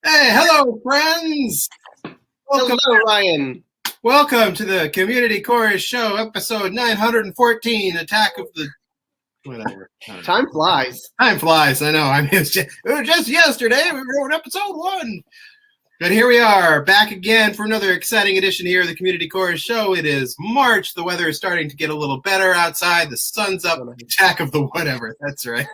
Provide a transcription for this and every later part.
Hey, hello, friends. Welcome, hello, Ryan. Welcome to the Community Chorus Show, episode 914, Attack of the... Whatever. Time flies. Time flies, I know. I mean, it was just yesterday. We wrote episode 1. But here we are, back again for another exciting edition here of the Community Chorus Show. It is March. The weather is starting to get a little better outside. The sun's up. Attack of the whatever. That's right.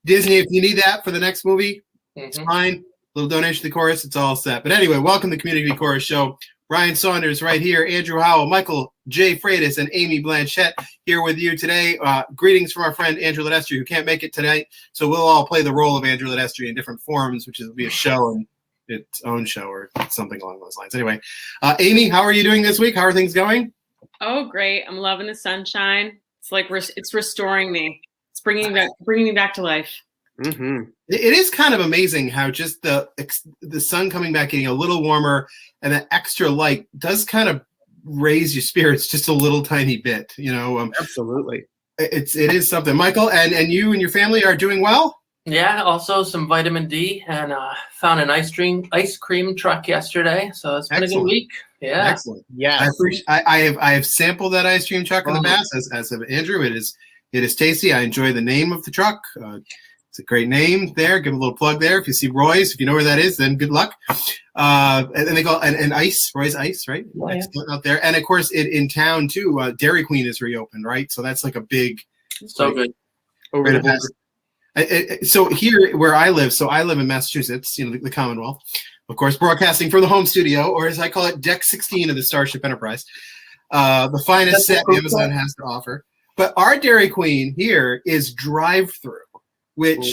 Disney, if you need that for the next movie, it's fine. Little donation to the chorus. It's all set. But anyway, welcome to the Community Chorus Show. Ryan Saunders right here, Andrew Howell, Michael J. Freitas, and Amy Blanchette here with you today. Greetings from our friend Andrew Ledestri, who can't make it tonight. So we'll all play the role of Andrew Ledestri in different forms, which will be a show and its own show or something along those lines. Anyway, Amy, how are you doing this week? How are things going? Oh, great. I'm loving the sunshine. It's like it's restoring me. It's bringing me back to life. Mm-hmm. It is kind of amazing how just the sun coming back, getting a little warmer, and that extra light does kind of raise your spirits just a little tiny bit. You know, absolutely. It is something. Michael, and you and your family are doing well. Yeah. Also some vitamin D, and found an ice cream truck yesterday. So it's been a good week. Yeah. Excellent. Yeah. I have sampled that ice cream truck in the past, as of Andrew. It is tasty. I enjoy the name of the truck. It's a great name there. Give a little plug there. If you see Roy's, if you know where that is, then good luck. And they call and Ice, Roy's Ice, right? Yeah. Out there. And of course, in town too, Dairy Queen is reopened, right? So that's like a big. So good. Over the past. So here where I live, I live in Massachusetts, you know, the Commonwealth, of course, broadcasting from the home studio, or as I call it, Deck 16 of the Starship Enterprise, the finest set Amazon has to offer. But our Dairy Queen here is drive-through. Which,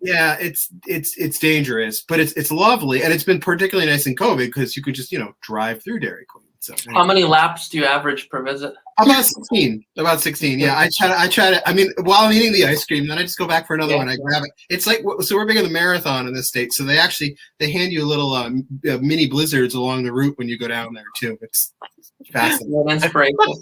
yeah, it's dangerous, but it's lovely, and it's been particularly nice in COVID because you could just drive through Dairy Queen. So how many laps do you average per visit? About 16. About 16. Yeah, I try to. I mean, while I'm eating the ice cream, then I just go back for another one. I grab it. It's like we're big on the marathon in this state, so they hand you a little mini blizzards along the route when you go down there too. It's fascinating. Inspirational.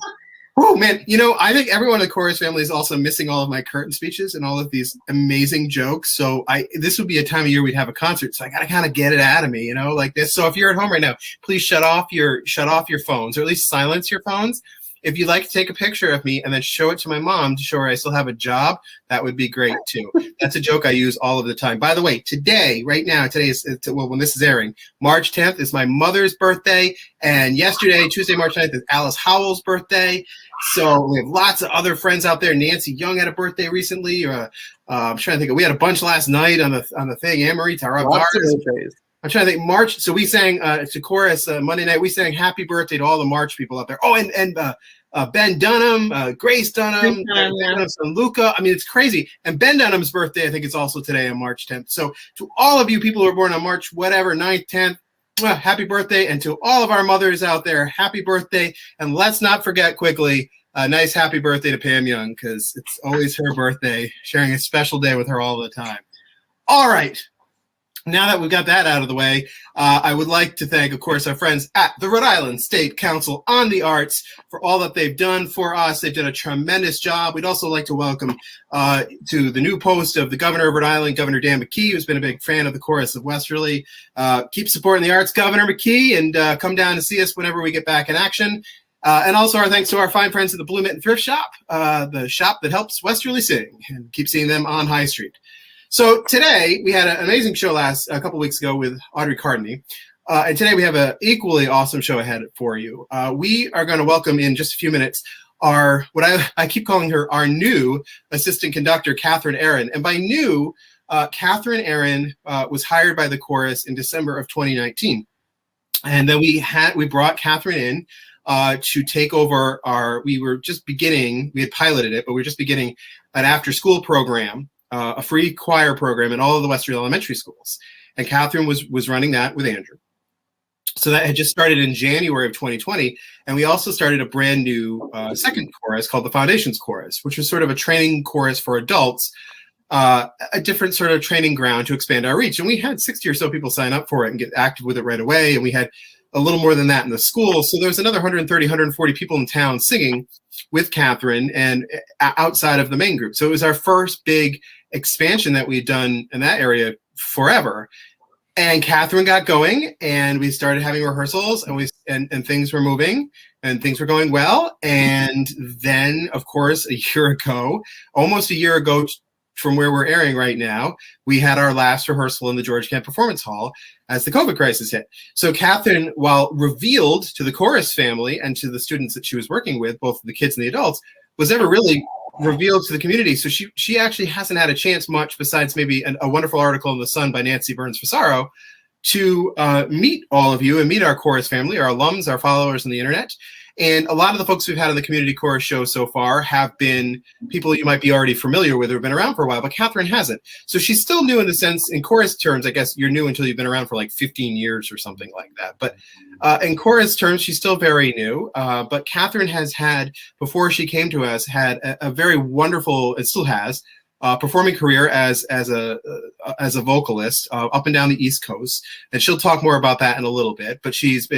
Oh man, I think everyone in the chorus family is also missing all of my curtain speeches and all of these amazing jokes. So this would be a time of year we'd have a concert. So I gotta kind of get it out of me, like this. So if you're at home right now, please shut off your phones, or at least silence your phones. If you'd like to take a picture of me and then show it to my mom to show her I still have a job, that would be great too. That's a joke I use all of the time. By the way, today is, when this is airing, March 10th is my mother's birthday. And yesterday, Tuesday, March 9th, is Alice Howell's birthday. So we have lots of other friends out there. Nancy Young had a birthday recently. I'm trying to think. We had a bunch last night on the thing. Anne-Marie Tarab. I'm trying to think. March. So we sang to chorus Monday night. We sang "Happy Birthday" to all the March people out there. Oh, and Ben Dunham, Grace Dunham, and Luca. I mean, it's crazy. And Ben Dunham's birthday, I think, is also today on March 10th. So to all of you people who are born on March 9th, 10th. Well, happy birthday, and to all of our mothers out there, happy birthday. And let's not forget quickly, a nice happy birthday to Pam Young, because it's always her birthday, sharing a special day with her all the time. All right. Now that we've got that out of the way, I would like to thank, of course, our friends at the Rhode Island State Council on the Arts for all that they've done for us. They've done a tremendous job. We'd also like to welcome to the new post of the Governor of Rhode Island, Governor Dan McKee, who's been a big fan of the Chorus of Westerly. Keep supporting the arts, Governor McKee, and come down to see us whenever we get back in action. And also our thanks to our fine friends at the Blue Mitten Thrift Shop, the shop that helps Westerly sing, and keep seeing them on High Street. So today we had an amazing show a couple weeks ago with Audrey Cardney. And today we have an equally awesome show ahead for you. We are going to welcome in just a few minutes I keep calling her our new assistant conductor, Kathryn Aaron. And by new, Kathryn Aaron was hired by the chorus in December of 2019. And then we brought Kathryn in to take over we had piloted it, but we were just beginning an after-school program, a free choir program in all of the Western elementary schools. And Kathryn was running that with Andrew. So that had just started in January of 2020. And we also started a brand new second chorus called the Foundations Chorus, which was sort of a training chorus for adults, a different sort of training ground to expand our reach. And we had 60 or so people sign up for it and get active with it right away. And we had a little more than that in the school. So there was another 130, 140 people in town singing with Kathryn and outside of the main group. So it was our first big expansion that we'd done in that area forever. And Kathryn got going, and we started having rehearsals, and things were moving, and things were going well. And then, of course, almost a year ago from where we're airing right now, we had our last rehearsal in the George Camp Performance Hall as the COVID crisis hit. So Kathryn, while revealed to the chorus family and to the students that she was working with, both the kids and the adults, was never really revealed to the community. So she actually hasn't had a chance much, besides maybe a wonderful article in The Sun by Nancy Burns-Fasaro, to meet all of you and meet our chorus family, our alums, our followers on the internet. And a lot of the folks we've had on the Community Chorus show so far have been people you might be already familiar with or have been around for a while, but Kathryn hasn't. So she's still new in the sense, in chorus terms, I guess you're new until you've been around for like 15 years or something like that. But in chorus terms, she's still very new. But Kathryn has had, before she came to us, had a very wonderful, it still has, performing career as a vocalist up and down the East Coast, and she'll talk more about that in a little bit. But she's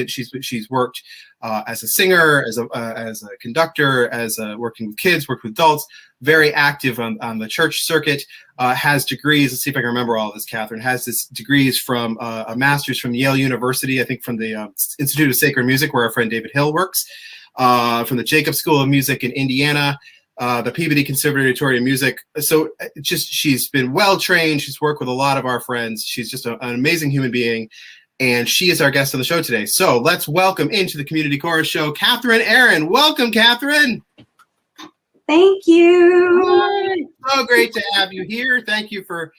worked as a singer, as a conductor, working with kids, worked with adults, very active on the church circuit. Has degrees. Let's see if I can remember all of this. Kathryn has this degrees from a master's from Yale University, I think from the Institute of Sacred Music, where our friend David Hill works, from the Jacobs School of Music in Indiana. The Peabody Conservatory of Music. So she's been well trained. She's worked with a lot of our friends. She's just an amazing human being. And she is our guest on the show today. So let's welcome into the Community Chorus show, Kathryn Aaron. Welcome, Kathryn. Thank you. So great to have you here. Thank you for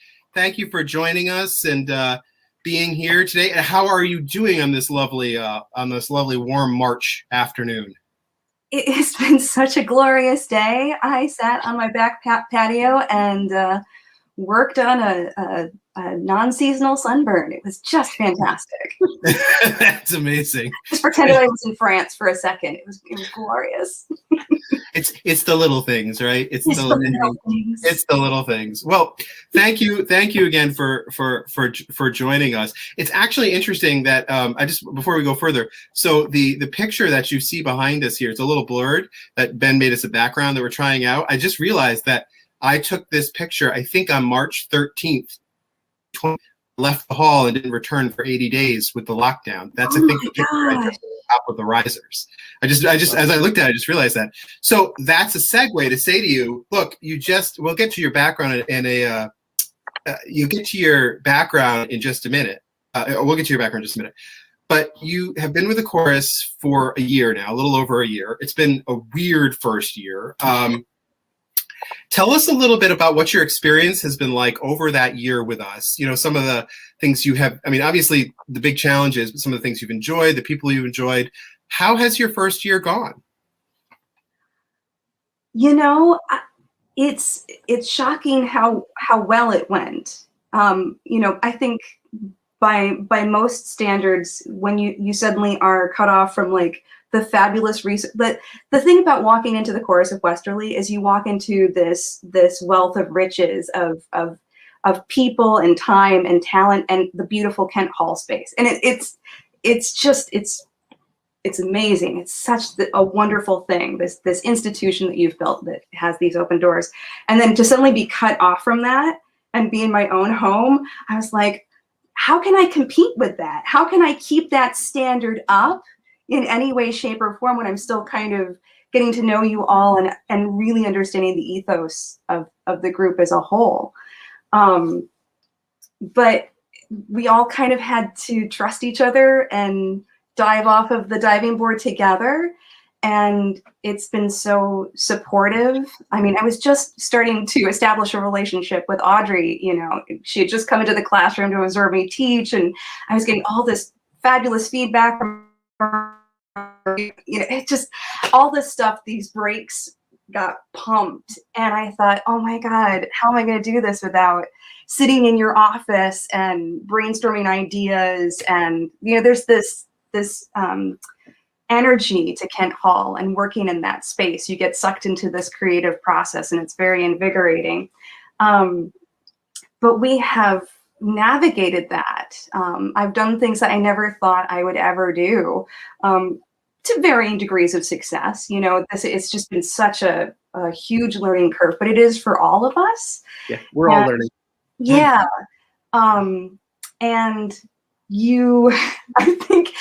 joining us and being here today. How are you doing on this lovely warm March afternoon? It has been such a glorious day. I sat on my back patio and worked on a non-seasonal sunburn. It was just fantastic. That's amazing. Just pretended I was in France for a second. It was glorious. It's the little things, right? It's the little things. Well, thank you again for joining us. It's actually interesting that before we go further, so the picture that you see behind us here, it's a little blurred, that Ben made us a background that we're trying out. I just realized that I took this picture, I think on March 13th, left the hall and didn't return for 80 days with the lockdown. That's I think the picture I took top of the risers. I just as I looked at it, I just realized that. So that's a segue to say to you, look, we'll get to your background you'll get to your background in just a minute. We'll get to your background in just a minute. But you have been with the chorus for a year now, a little over a year. It's been a weird first year. Tell us a little bit about what your experience has been like over that year with us. You know, some of the things you have, I mean, obviously the big challenges, but some of the things you've enjoyed, the people you've enjoyed. How has your first year gone? You know, it's shocking how well it went. You know, I think by most standards, when you suddenly are cut off from like the fabulous research, but the thing about walking into the chorus of Westerly is you walk into this wealth of riches of people and time and talent and the beautiful Kent Hall space, and it's amazing. It's such a wonderful thing. This institution that you've built that has these open doors, and then to suddenly be cut off from that and be in my own home, I was like, how can I compete with that? How can I keep that standard up in any way, shape, or form when I'm still kind of getting to know you all and really understanding the ethos of the group as a whole? But we all kind of had to trust each other and dive off of the diving board together. And it's been so supportive. I mean, I was just starting to establish a relationship with Audrey. You know, she had just come into the classroom to observe me teach, and I was getting all this fabulous feedback from her. You know, it just, all this stuff, these breaks got pumped. And I thought, oh my God, how am I going to do this without sitting in your office and brainstorming ideas? And, you know, there's this energy to Kent Hall and working in that space. You get sucked into this creative process, and it's very invigorating. But we have navigated that. I've done things that I never thought I would ever do, to varying degrees of success. You know, it's just been such a huge learning curve, but it is for all of us. Yeah, we're all learning. Yeah. And you, I think,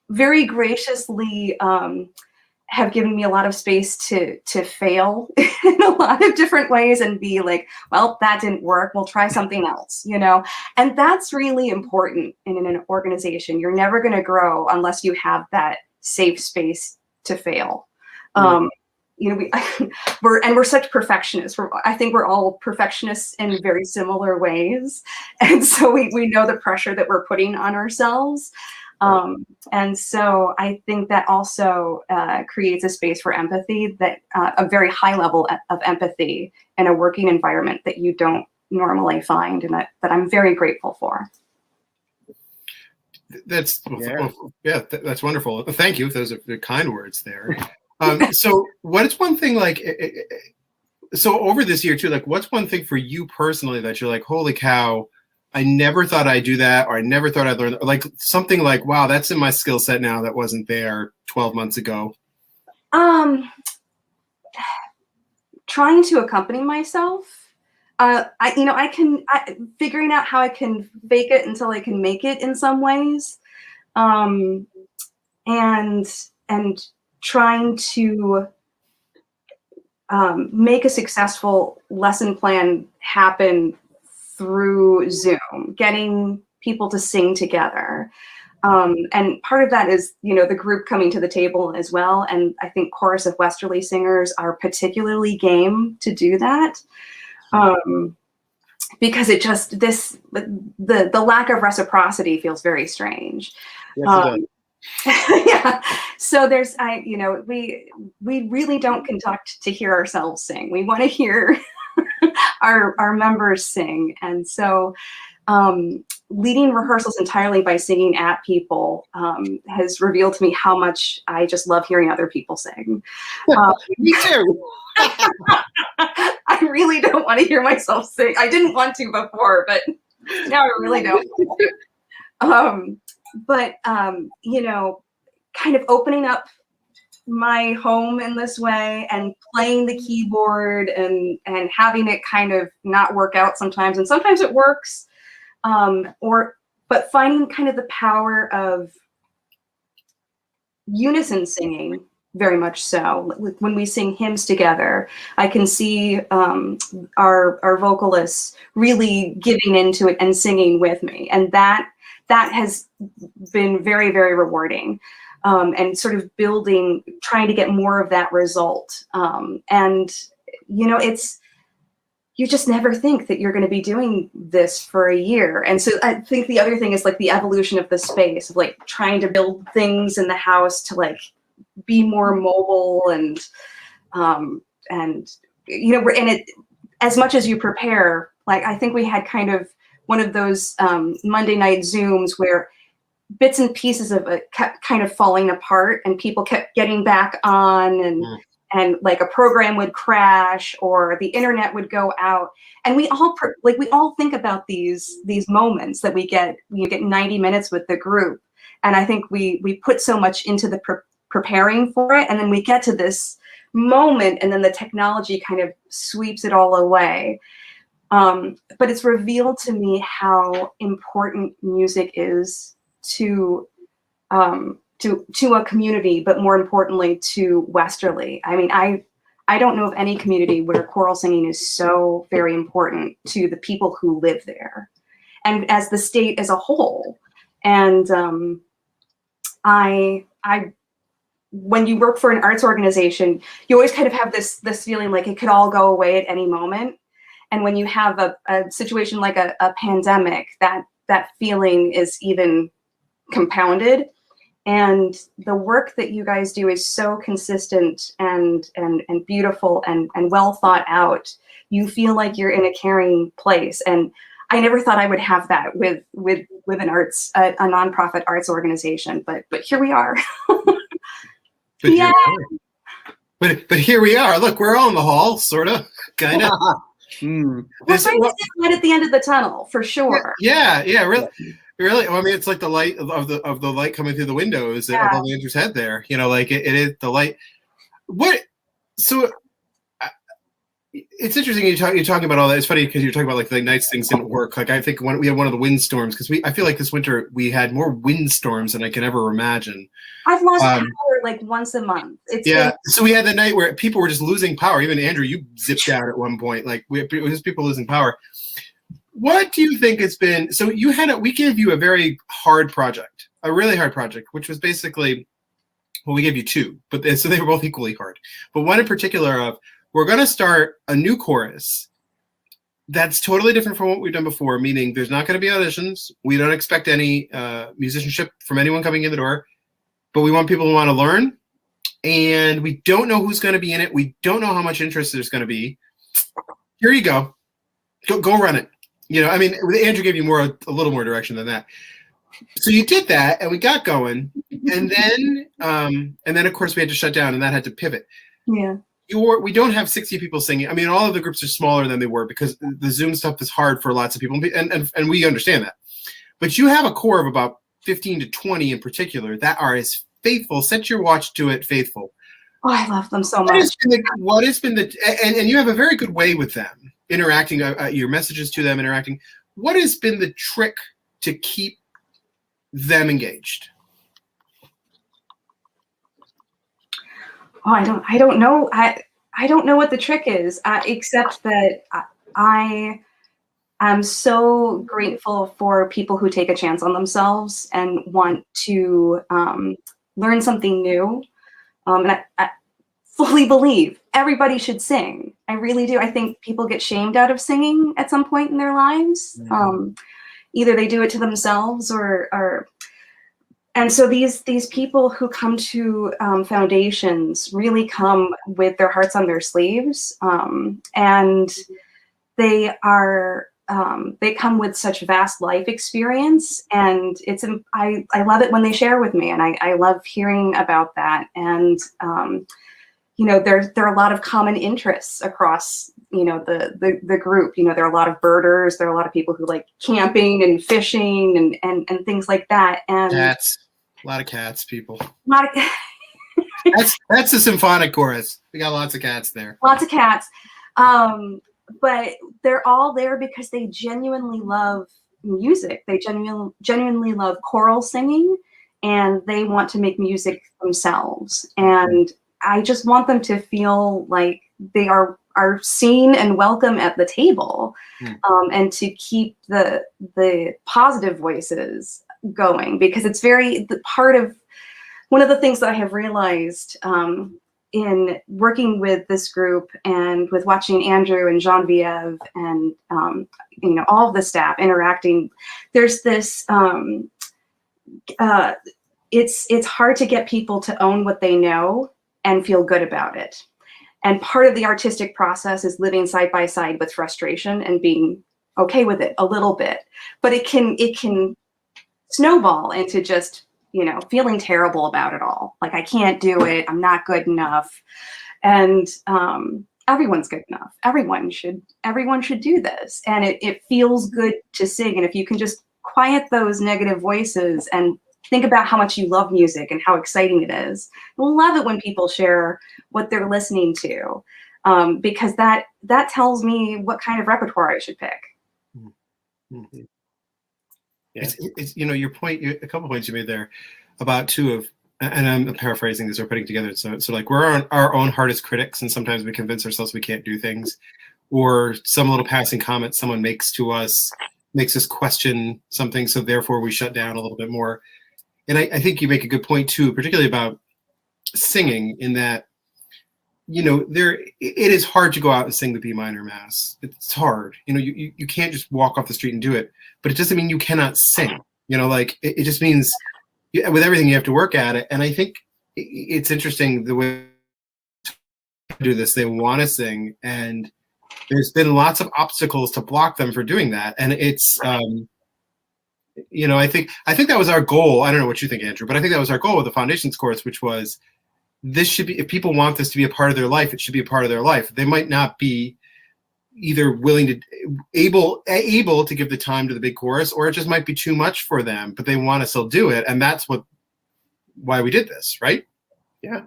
very graciously have given me a lot of space to fail in a lot of different ways and be like, well, that didn't work. We'll try something else, you know? And that's really important in an organization. You're never going to grow unless you have that safe space to fail. You know, we're such perfectionists. I think we're all perfectionists in very similar ways. And so we know the pressure that we're putting on ourselves. And so I think that also creates a space for empathy, that a very high level of empathy in a working environment that you don't normally find, and that I'm very grateful for. That's that's wonderful. Thank you. Those are the kind words there. So what is one thing, like, so over this year too, like, what's one thing for you personally that you're like, holy cow, I never thought I'd do that, or I never thought I'd learn, like something like, wow, that's in my skill set now that wasn't there 12 months ago? Trying to accompany myself. Figuring out how I can fake it until I can make it in some ways. And trying to make a successful lesson plan happen through Zoom, getting people to sing together. And part of that is, you know, the group coming to the table as well. And I think Chorus of Westerly Singers are particularly game to do that. Because it just, the lack of reciprocity feels very strange. Yes, yeah. So there's, we really don't conduct to hear ourselves sing. We want to hear our members sing. And so leading rehearsals entirely by singing at people has revealed to me how much I just love hearing other people sing. Me too. I really don't want to hear myself sing. I didn't want to before, but now I really don't. You know, kind of opening up my home in this way and playing the keyboard and having it kind of not work out sometimes, and sometimes it works, but finding kind of the power of unison singing. Very much so. When we sing hymns together, I can see our vocalists really giving into it and singing with me, and that has been very, very rewarding, and sort of trying to get more of that result. And you know, you just never think that you're going to be doing this for a year. And so I think the other thing is like the evolution of the space, of like trying to build things in the house to like be more mobile and you know, we're in it as much as you prepare. Like, I think we had kind of one of those Monday night Zooms where bits and pieces of it kept kind of falling apart, and people kept getting back on, and like a program would crash or the internet would go out. And we all think about these moments that we get. You get 90 minutes with the group, and I think we put so much into the preparing for it, and then we get to this moment, and then the technology kind of sweeps it all away. But it's revealed to me how important music is to a community, but more importantly to Westerly. I mean, I don't know of any community where choral singing is so very important to the people who live there. and as the state as a whole. And when you work for an arts organization, you always kind of have this feeling like it could all go away at any moment. And when you have a situation like a pandemic, that feeling is even compounded. And the work that you guys do is so consistent and beautiful and well thought out. You feel like you're in a caring place. And I never thought I would have that with an arts, a nonprofit arts organization, but here we are. But Yeah. but here we are. Look, we're all in the hall, sort of, kind of. We're trying to see the light at the end of the tunnel, for sure. Yeah, really. Really, well, I mean, it's like the light of the light coming through the windows of Andrew's head there. You know, like it is the light. What? So it's interesting you're talking about all that. It's funny because you're talking about like the nights things didn't work. Like I think we had one of the windstorms because I feel like this winter we had more windstorms than I can ever imagine. I've lost power like once a month. So we had the night where people were just losing power. Even Andrew, you zipped out at one point. Like it was people losing power. What do you think has been? So we gave you a very hard project, a really hard project, which was basically, well, we gave you two, but so they were both equally hard. But one in particular of, we're going to start a new chorus that's totally different from what we've done before, meaning there's not going to be auditions. We don't expect any musicianship from anyone coming in the door, but we want people who want to learn. And we don't know who's going to be in it. We don't know how much interest there's going to be. Here you go. Go run it. You know, I mean, Andrew gave you a little more direction than that. So you did that, and we got going, and then of course we had to shut down, and that had to pivot. Yeah. We don't have 60 people singing. I mean, all of the groups are smaller than they were because the Zoom stuff is hard for lots of people, and we understand that. But you have a core of about 15 to 20 in particular that are as faithful. Set your watch to it, faithful. Oh, I love them so much. What has been and you have a very good way with them, interacting, your messages to them, interacting. What has been the trick to keep them engaged? Oh, I don't know. I don't know what the trick is, except that I am so grateful for people who take a chance on themselves and want to learn something new. And I fully believe everybody should sing. I really do. I think people get shamed out of singing at some point in their lives. Mm-hmm. Either they do it to themselves or and so these people who come to foundations really come with their hearts on their sleeves, and they come with such vast life experience, and I love it when they share with me, and I love hearing about that. And you know, there are a lot of common interests across, you know, the group. You know, there are a lot of birders, there are a lot of people who like camping and fishing and things like that. And cats, a lot of cats, people. A lot of that's a symphonic chorus. We got lots of cats there. Lots of cats. But they're all there because they genuinely love music. They genuinely love choral singing, and they want to make music themselves. And I just want them to feel like they are seen and welcome at the table, and to keep the positive voices going, because it's one of the things that I have realized in working with this group and with watching Andrew and Genevieve and you know, all of the staff interacting, there's this it's hard to get people to own what they know and feel good about it. And part of the artistic process is living side by side with frustration and being okay with it a little bit. But it can snowball into just, you know, feeling terrible about it all. Like, I can't do it. I'm not good enough. And everyone's good enough. Everyone should do this. And it feels good to sing. And if you can just quiet those negative voices and think about how much you love music and how exciting it is. You'll love it when people share what they're listening to, because that tells me what kind of repertoire I should pick. Mm-hmm. Yeah. It's you know, your point, a couple points you made there about two of, and I'm paraphrasing this or putting together. So like, we're our own hardest critics, and sometimes we convince ourselves we can't do things, or some little passing comment someone makes to us makes us question something, so therefore we shut down a little bit more. And I think you make a good point too, particularly about singing, in that, you know, it is hard to go out and sing the B minor mass. It's hard. You know, you can't just walk off the street and do it, but it doesn't mean you cannot sing. You know, like it just means with everything you have to work at it. And I think it's interesting the way they do this. They want to sing, and there's been lots of obstacles to block them for doing that. And it's, you know, I think that was our goal. I don't know what you think, Andrew, but I think that was our goal with the foundations course, which was, this should be, if people want this to be a part of their life, it should be a part of their life. They might not be either willing to, able to give the time to the big chorus, or it just might be too much for them, but they want to still do it. And that's why we did this, right? Yeah.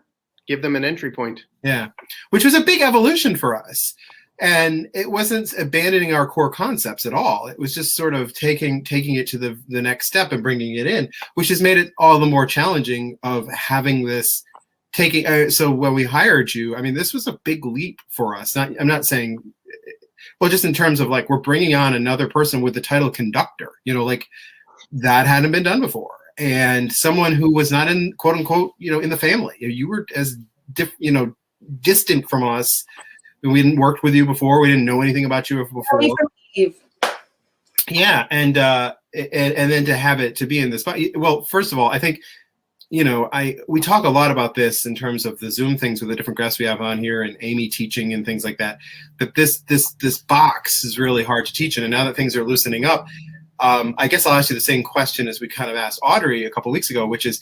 Give them an entry point. Yeah. Which was a big evolution for us. And it wasn't abandoning our core concepts at all. It was just sort of taking it to the next step and bringing it in, which has made it all the more challenging of having this so when we hired you, I mean, this was a big leap for us. I'm not saying, well, just in terms of like, we're bringing on another person with the title Conductor, you know, like that hadn't been done before. And someone who was not in, quote unquote, you know, in the family. You were as distant from us. We hadn't worked with you before. We didn't know anything about you before. Yeah, and then to have it to be in this spot. Well, first of all, I think, you know, we talk a lot about this in terms of the Zoom things with the different guests we have on here, and Amy teaching and things like that. But this box is really hard to teach, and now that things are loosening up, I guess I'll ask you the same question as we kind of asked Audrey a couple of weeks ago, which is,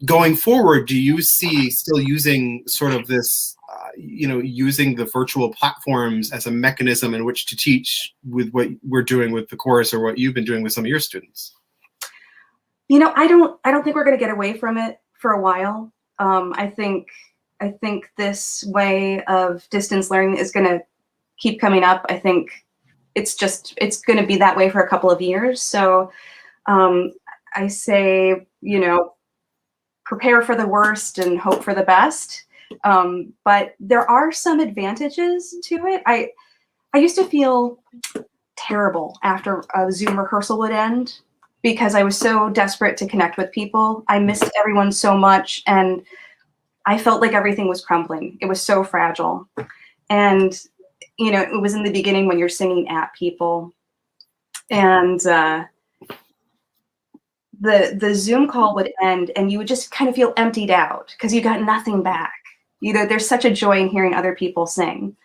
going forward, do you see still using sort of this, you know, using the virtual platforms as a mechanism in which to teach with what we're doing with the course, or what you've been doing with some of your students? You know, I don't think we're going to get away from it for a while. I think this way of distance learning is going to keep coming up. I think it's going to be that way for a couple of years. So I say, you know, prepare for the worst and hope for the best. But there are some advantages to it. I used to feel terrible after a Zoom rehearsal would end, because I was so desperate to connect with people. I missed everyone so much, and I felt like everything was crumbling. It was so fragile. And, you know, it was in the beginning when you're singing at people, and the Zoom call would end, and you would just kind of feel emptied out because you got nothing back. You know, there's such a joy in hearing other people sing.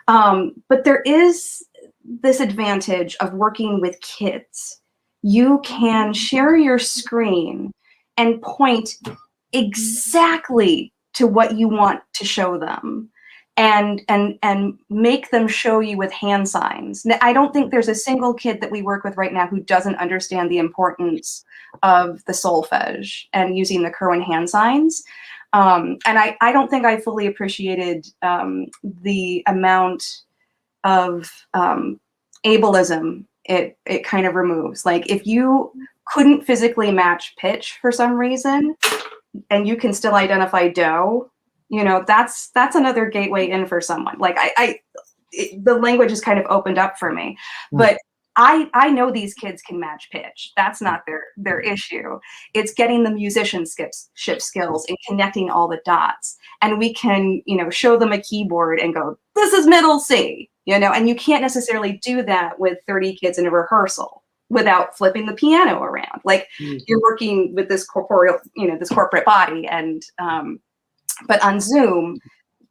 But there is this advantage of working with kids. You can share your screen and point exactly to what you want to show them, and make them show you with hand signs. Now, I don't think there's a single kid that we work with right now who doesn't understand the importance of the solfege and using the Kerwin hand signs. And I don't think I fully appreciated the amount of ableism it kind of removes. Like, if you couldn't physically match pitch for some reason, and you can still identify do, you know, that's another gateway in for someone. Like, the language is kind of opened up for me, but I know these kids can match pitch. That's not their issue. It's getting the musicianship skills and connecting all the dots. And we can, you know, show them a keyboard and go, this is middle C, you know, and you can't necessarily do that with 30 kids in a rehearsal without flipping the piano around. Like, you're working with this corporeal, you know, this corporate body. And, but on Zoom,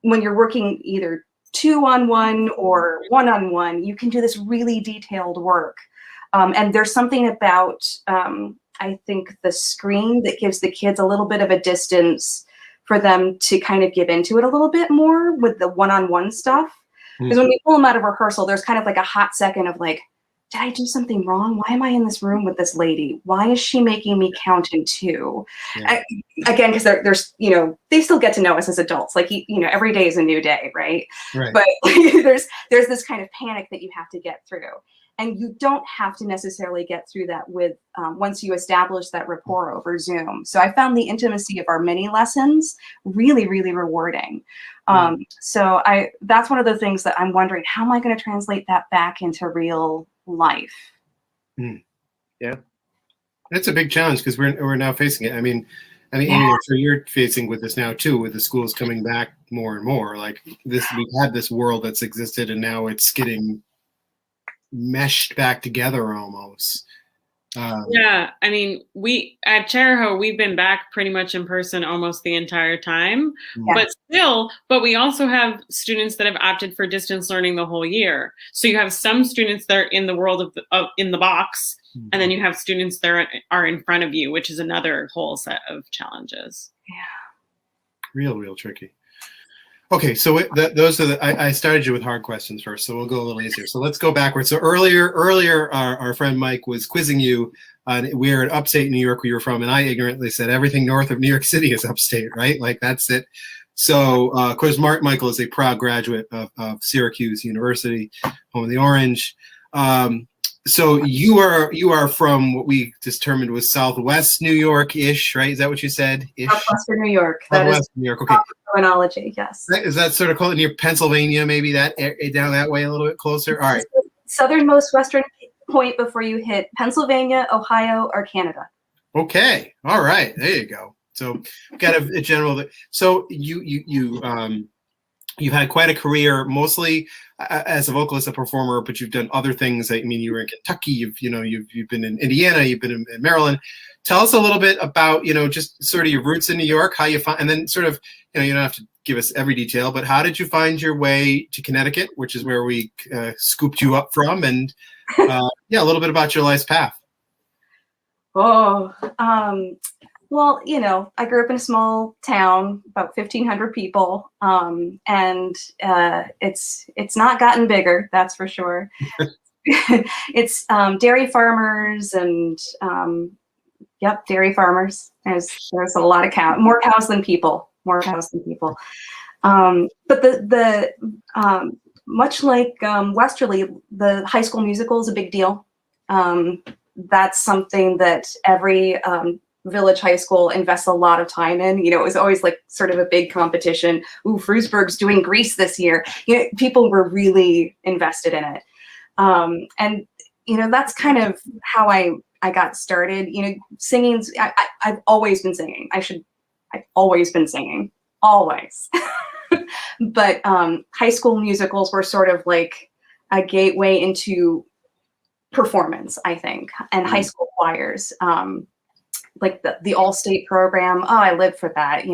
when you're working either 2-on-1 or 1-on-1, you can do this really detailed work. And there's something about, I think, the screen that gives the kids a little bit of a distance for them to kind of give into it a little bit more with the 1-on-1 stuff. Because when we pull them out of rehearsal, there's kind of like a hot second of like, did I do something wrong? Why am I in this room with this lady? Why is she making me count in two? Yeah. Again, because there's, you know, they still get to know us as adults. Like, you know, every day is a new day, right? But there's this kind of panic that you have to get through. And you don't have to necessarily get through that with once you establish that rapport over Zoom. So I found the intimacy of our mini lessons really, really rewarding. So that's one of the things that I'm wondering, how am I going to translate that back into real life? Yeah. That's a big challenge because we're now facing it. I mean, Amy, I'm sure you're facing with this now too, with the schools coming back more and more. Like this, we've had this world that's existed, and now it's getting meshed back together almost. Yeah, I mean, we at Chariho, we've been back pretty much in person almost the entire time, but we also have students that have opted for distance learning the whole year. So you have some students that are in the world of in the box, and then you have students that are in front of you, which is another whole set of challenges. Yeah. Real tricky. Okay, so those are I started you with hard questions first, so we'll go a little easier. So let's go backwards. So earlier, our friend Mike was quizzing you on where in upstate New York where you're from, and I ignorantly said everything north of New York City is upstate, right? Like that's it. So of course, Michael is a proud graduate of Syracuse University, home of the Orange. So you are from what we determined was Southwest New York-ish, right? Is that what you said? Southwestern New York. Southwest New York. Okay. Terminology, yes. Is that sort of close near Pennsylvania? Maybe that down that way a little bit closer. All right. Southernmost western point before you hit Pennsylvania, Ohio, or Canada. Okay. All right. There you go. So got a general. So you've had quite a career, mostly as a vocalist, a performer, but you've done other things. I mean, you were in Kentucky. You've been in Indiana. You've been in Maryland. Tell us a little bit about just sort of your roots in New York, how you find, and then sort of you don't have to give us every detail, but how did you find your way to Connecticut, which is where we scooped you up from, and a little bit about your life's path. Well, I grew up in a small town, about 1,500 people, and it's not gotten bigger, that's for sure. It's dairy farmers and dairy farmers. There's a lot of cows, more cows than people. But the much like Westerly, the High School Musical is a big deal. That's something that every village high school invests a lot of time in. It was always like sort of a big competition. Ooh, Frewsburg's doing Grease this year. People were really invested in it. And that's kind of how I got started. Singing. I've always been singing. I've always been singing, always. But high school musicals were sort of like a gateway into performance, I think, and high school choirs. Like the all-state program. Oh, I lived for that.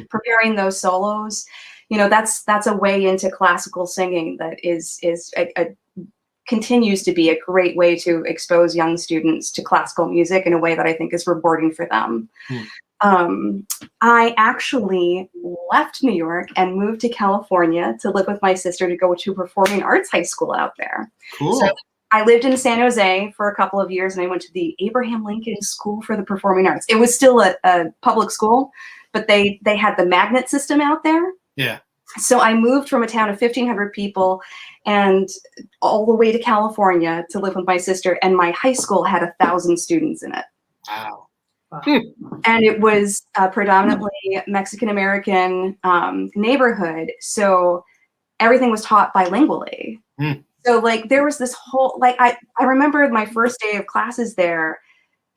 Preparing those solos. That's a way into classical singing that is continues to be a great way to expose young students to classical music in a way that I think is rewarding for them. I actually left New York and moved to California to live with my sister to go to performing arts high school out there. Cool. So I lived in San Jose for a couple of years, and I went to the Abraham Lincoln School for the Performing Arts. It was still a public school, but they had the magnet system out there. Yeah. So I moved from a town of 1,500 people and all the way to California to live with my sister, and my high school had 1,000 students in it. Wow. And it was a predominantly Mexican-American neighborhood, so everything was taught bilingually. So like there was this whole, like I remember my first day of classes there,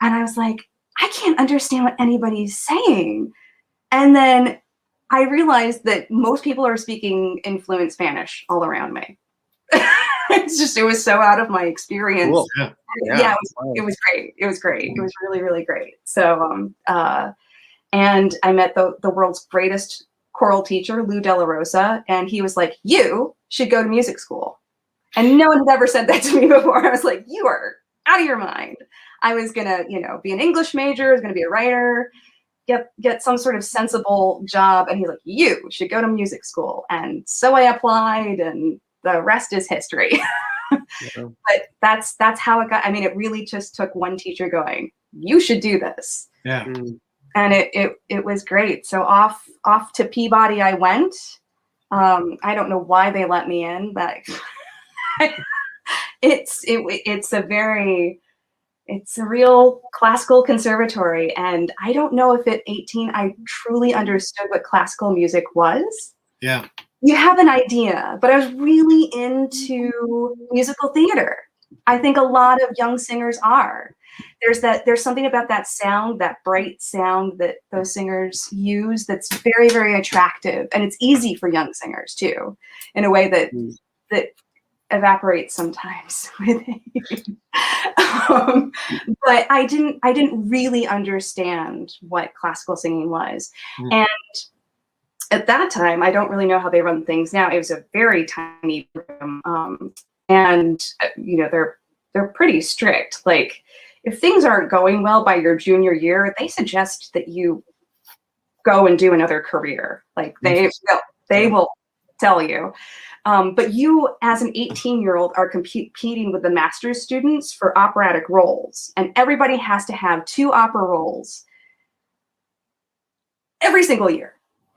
and I was like, I can't understand what anybody's saying. And then I realized that most people are speaking in fluent Spanish all around me. It was so out of my experience. Cool. Yeah, it was great. It was great. It was really, really great. So, and I met the world's greatest choral teacher, Lou De La Rosa, and he was like, you should go to music school. And no one had ever said that to me before. I was like, you are out of your mind. I was gonna, be an English major, I was gonna be a writer, get some sort of sensible job. And he's like, you should go to music school. And so I applied, and the rest is history. Yeah. But that's how it got. I mean, it really just took one teacher going, you should do this. Yeah. And it was great. So off to Peabody I went. I don't know why they let me in, but it's a real classical conservatory. And I don't know if at 18 I truly understood what classical music was. Yeah. You have an idea, but I was really into musical theater. I think a lot of young singers are. There's something about that sound, that bright sound that those singers use that's very, very attractive. And it's easy for young singers too, in a way that evaporates sometimes with age. But I didn't really understand what classical singing was. And at that time, I don't really know how they run things now. It was a very tiny room. And they're pretty strict. Like, if things aren't going well by your junior year, they suggest that you go and do another career. Like, they will tell you. But you, as an 18-year-old, are competing with the master's students for operatic roles. And everybody has to have 2 opera roles every single year.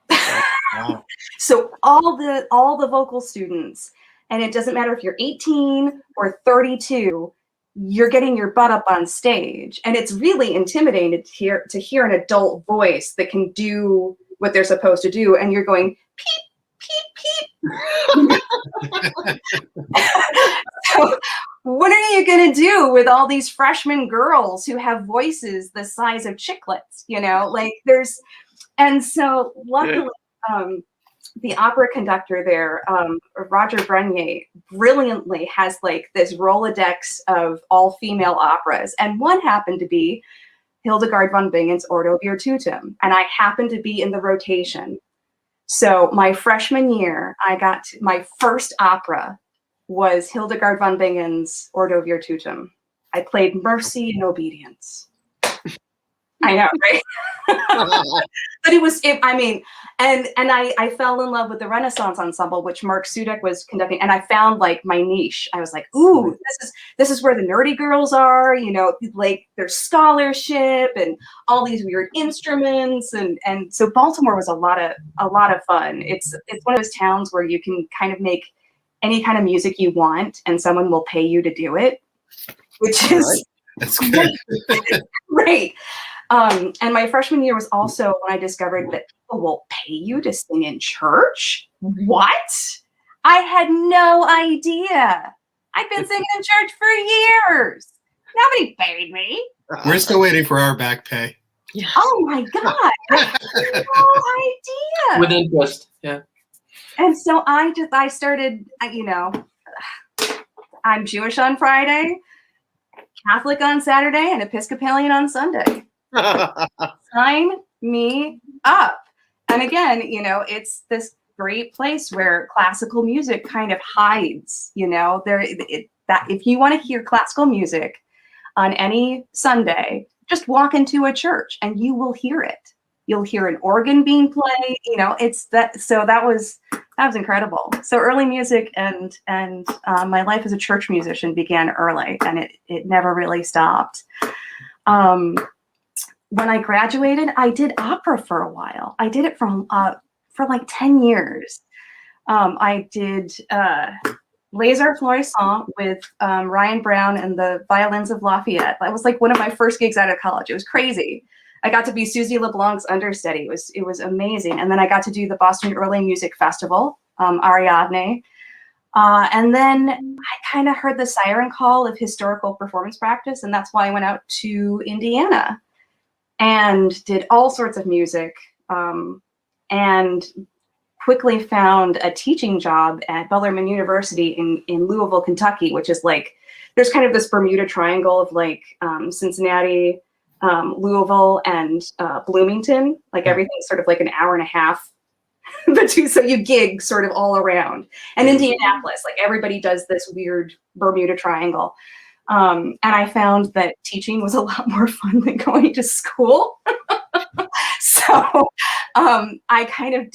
Wow. So all the vocal students, and it doesn't matter if you're 18 or 32, you're getting your butt up on stage. And it's really intimidating to hear an adult voice that can do what they're supposed to do. And you're going, peep, peep, peep. So what are you going to do with all these freshman girls who have voices the size of chiclets? And so luckily, the opera conductor there, Roger Brenier, brilliantly has like this Rolodex of all-female operas. And one happened to be Hildegard von Bingen's Ordo Virtutum. And I happened to be in the rotation. So my freshman year, my first opera was Hildegard von Bingen's Ordo Virtutum. I played Mercy and Obedience. I know, right? But I fell in love with the Renaissance Ensemble, which Mark Sudek was conducting, and I found like my niche. I was like, ooh, this is where the nerdy girls are, like there's scholarship and all these weird instruments, and so Baltimore was a lot of fun. It's one of those towns where you can kind of make any kind of music you want, and someone will pay you to do it, which is That's good. great. And my freshman year was also when I discovered that people will pay you to sing in church. What? I had no idea. I've been singing in church for years. Nobody paid me. We're still waiting for our back pay. Yeah. Oh my God. I had no idea. With interest, yeah. And so I started, I'm Jewish on Friday, Catholic on Saturday, and Episcopalian on Sunday. Sign me up. And again, it's this great place where classical music kind of hides, that if you want to hear classical music on any Sunday, just walk into a church and you will hear it. You'll hear an organ being played, it's that. So that was incredible. So early music and my life as a church musician began early, and it never really stopped. When I graduated, I did opera for a while. I did it for like 10 years. I did Les Arts Florissants with Ryan Brown and the Violins of Lafayette. That was like one of my first gigs out of college. It was crazy. I got to be Susie LeBlanc's understudy. It was amazing. And then I got to do the Boston Early Music Festival, Ariadne. And then I kind of heard the siren call of historical performance practice, and that's why I went out to Indiana and did all sorts of music, and quickly found a teaching job at Bellarmine University in Louisville, Kentucky, which is like, there's kind of this Bermuda Triangle of like Cincinnati, Louisville, and Bloomington. Like everything's sort of like an hour and a half between, so you gig sort of all around. And Indianapolis, like everybody does this weird Bermuda Triangle. And I found that teaching was a lot more fun than going to school. So I kind of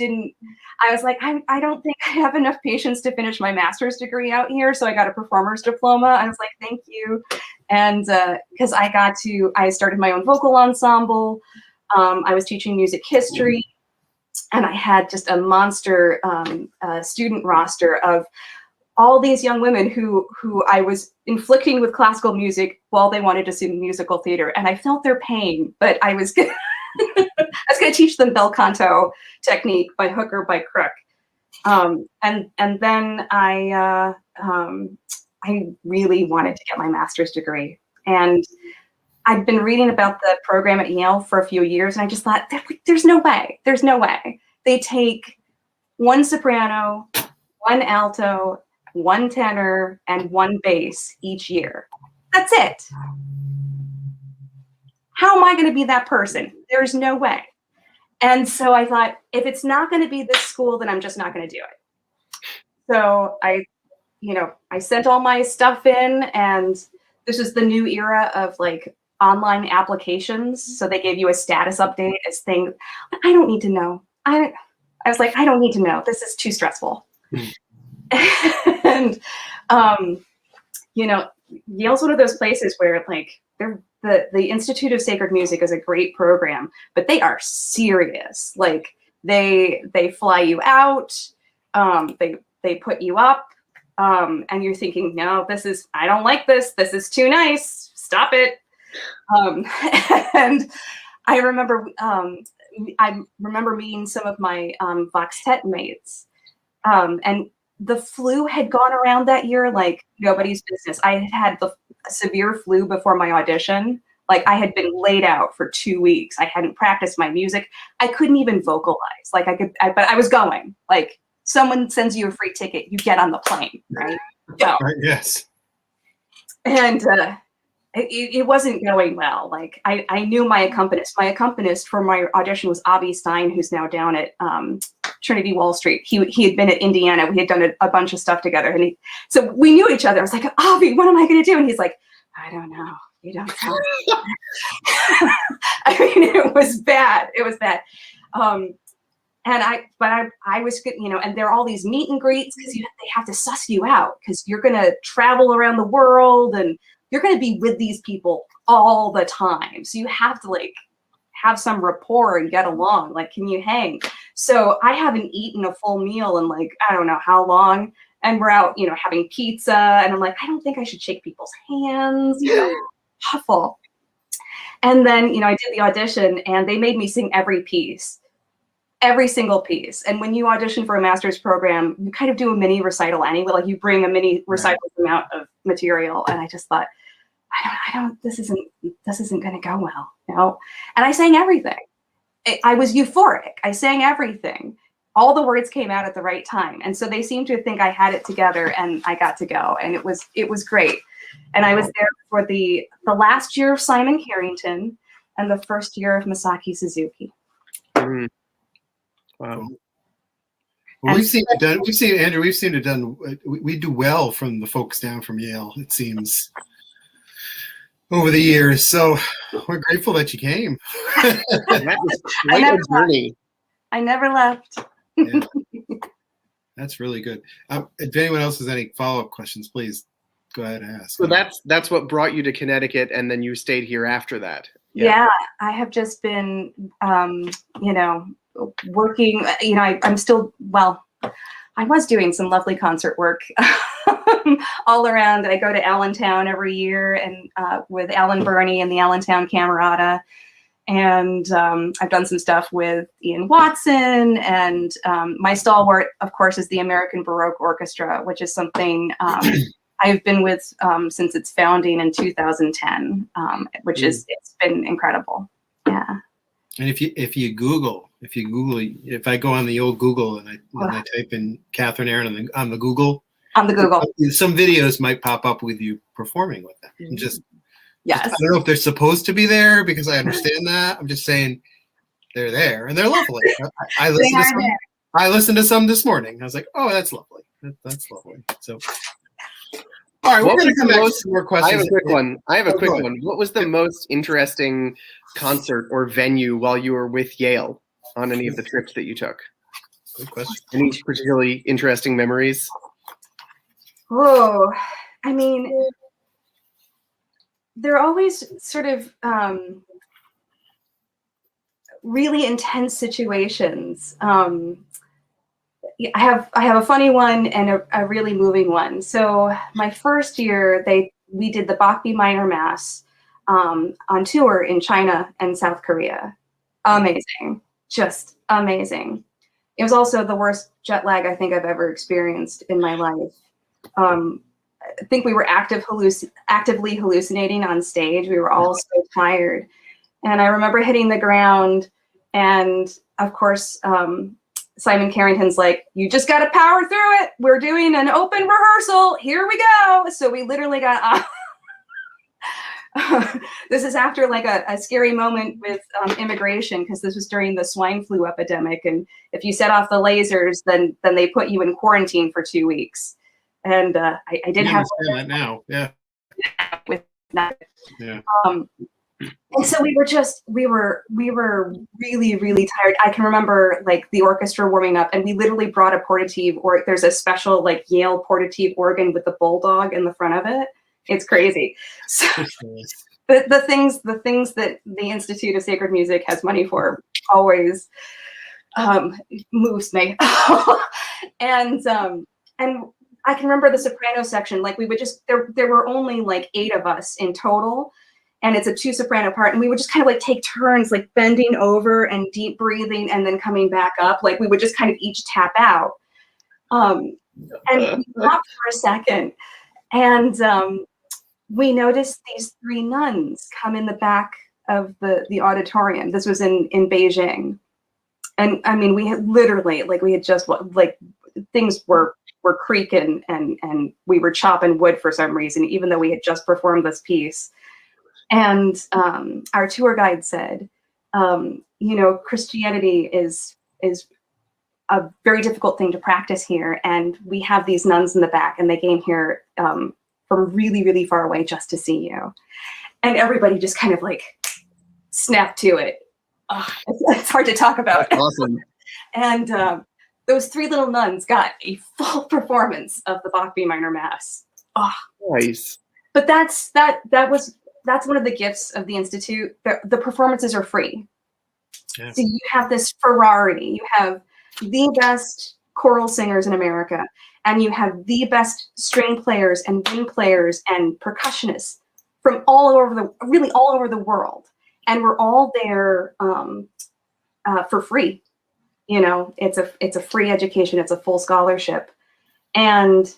I was like, I don't think I have enough patience to finish my master's degree out here. So I got a performer's diploma. I was like, thank you. And because I started my own vocal ensemble. I was teaching music history, and I had just a monster student roster of all these young women who I was inflicting with classical music while they wanted to sing musical theater. And I felt their pain, but I was going to teach them bel canto technique by hook or by crook. And then I I really wanted to get my master's degree. And I'd been reading about the program at Yale for a few years, and I just thought, there's no way. There's no way. They take one soprano, one alto, one tenor, and one bass each year. That's it. How am I going to be that person? There's no way. And so I thought, if it's not going to be this school, then I'm just not going to do it. So I sent all my stuff in, and this is the new era of like online applications. So they gave you a status update as things. I don't need to know. I was like, I don't need to know. This is too stressful. And Yale's one of those places where like the Institute of Sacred Music is a great program, but they are serious. Like they fly you out, they put you up, and you're thinking, no, I don't like this. This is too nice. Stop it. And I remember meeting some of my Voxtet mates, and the flu had gone around that year like nobody's business. I had the severe flu before my audition. Like I had been laid out for 2 weeks. I hadn't practiced my music. I couldn't even vocalize. Like but I was going. Like someone sends you a free ticket, you get on the plane, right? So, Right, yes. And it wasn't going well. Like I knew my accompanist. My accompanist for my audition was Avi Stein, who's now down at Trinity Wall Street. He had been at Indiana. We had done a bunch of stuff together, and so we knew each other. I was like, Avi, what am I going to do? And he's like, I don't know. You don't know. I mean, it was bad. It was bad. I was good, and there are all these meet and greets because they have to suss you out because you're going to travel around the world and you're going to be with these people all the time. So you have to like have some rapport and get along. Like, can you hang? So I haven't eaten a full meal in like, I don't know how long. And we're out, having pizza. And I'm like, I don't think I should shake people's hands, awful. And then, I did the audition and they made me sing every piece. Every single piece. And when you audition for a master's program, you kind of do a mini recital anyway. Like you bring a mini recital amount of material. And I just thought, this isn't going to go well, And I sang everything. I was euphoric. I sang everything. All the words came out at the right time. And so they seemed to think I had it together and I got to go. And it was great. And I was there for the last year of Simon Carrington and the first year of Masaki Suzuki. Mm-hmm. Wow. Well, we've seen it done. Andrew, we've seen it done. We do well from the folks down from Yale, it seems, over the years. So we're grateful that you came. That was quite a journey. I never left. Yeah. That's really good. If anyone else has any follow-up questions, please go ahead and ask. So that's what brought you to Connecticut, and then you stayed here after that. Yeah, I have just been, working, I'm still, I was doing some lovely concert work all around. I go to Allentown every year and with Alan Burney and the Allentown Camerata. And I've done some stuff with Ian Watson, and my stalwart, of course, is the American Baroque Orchestra, which is something I've been with since its founding in 2010, which it's been incredible. Yeah. And if I go on the old Google and I type in Kathryn Aaron on the Google, some videos might pop up with you performing with them. Yes. I don't know if they're supposed to be there because I understand that. I'm just saying they're there and they're lovely. I listened to some this morning. I was like, oh, that's lovely. That's lovely. So, all right, we're going to come back to some more questions. I have a quick one. What was the most interesting concert or venue while you were with Yale on any of the trips that you took? Good question. Any particularly interesting memories? Oh, I mean, they're always sort of really intense situations. I have a funny one and a really moving one. So my first year, we did the Bach B minor mass on tour in China and South Korea. Amazing, just amazing. It was also the worst jet lag I think I've ever experienced in my life. think we were actively hallucinating on stage. We were all so tired. And I remember hitting the ground, and of course, Simon Carrington's like, you just got to power through it. We're doing an open rehearsal. Here we go. So we literally got this is after like a scary moment with immigration, because this was during the swine flu epidemic. And if you set off the lasers, then they put you in quarantine for 2 weeks. And I did have that now. Yeah. With that. Yeah. And so we were really, really tired. I can remember like the orchestra warming up, and we literally brought a portative, or there's a special like Yale portative organ with the bulldog in the front of it. It's crazy. So the things that the Institute of Sacred Music has money for always moves me. And I can remember the soprano section. Like we would just there were only like 8 of us in total. And it's a 2 soprano part, and we would just kind of like take turns, like bending over and deep breathing, and then coming back up. Like we would just kind of each tap out, and we stopped for a second, and we noticed these 3 nuns come in the back of the auditorium. This was in Beijing, and I mean, we had literally we had just like things were creaking, and we were chopping wood for some reason, even though we had just performed this piece. And our tour guide said, Christianity is a very difficult thing to practice here. And we have these nuns in the back, and they came here from really, really far away just to see you. And everybody just kind of like snapped to it. Oh, it's hard to talk about. That's awesome. And those 3 little nuns got a full performance of the Bach B minor Mass. Oh, nice. But that's one of the gifts of the Institute. The performances are free. Yeah. So you have this Ferrari. You have the best choral singers in America, and you have the best string players and wind players and percussionists from all over the world. And we're all there for free. It's a free education. It's a full scholarship. And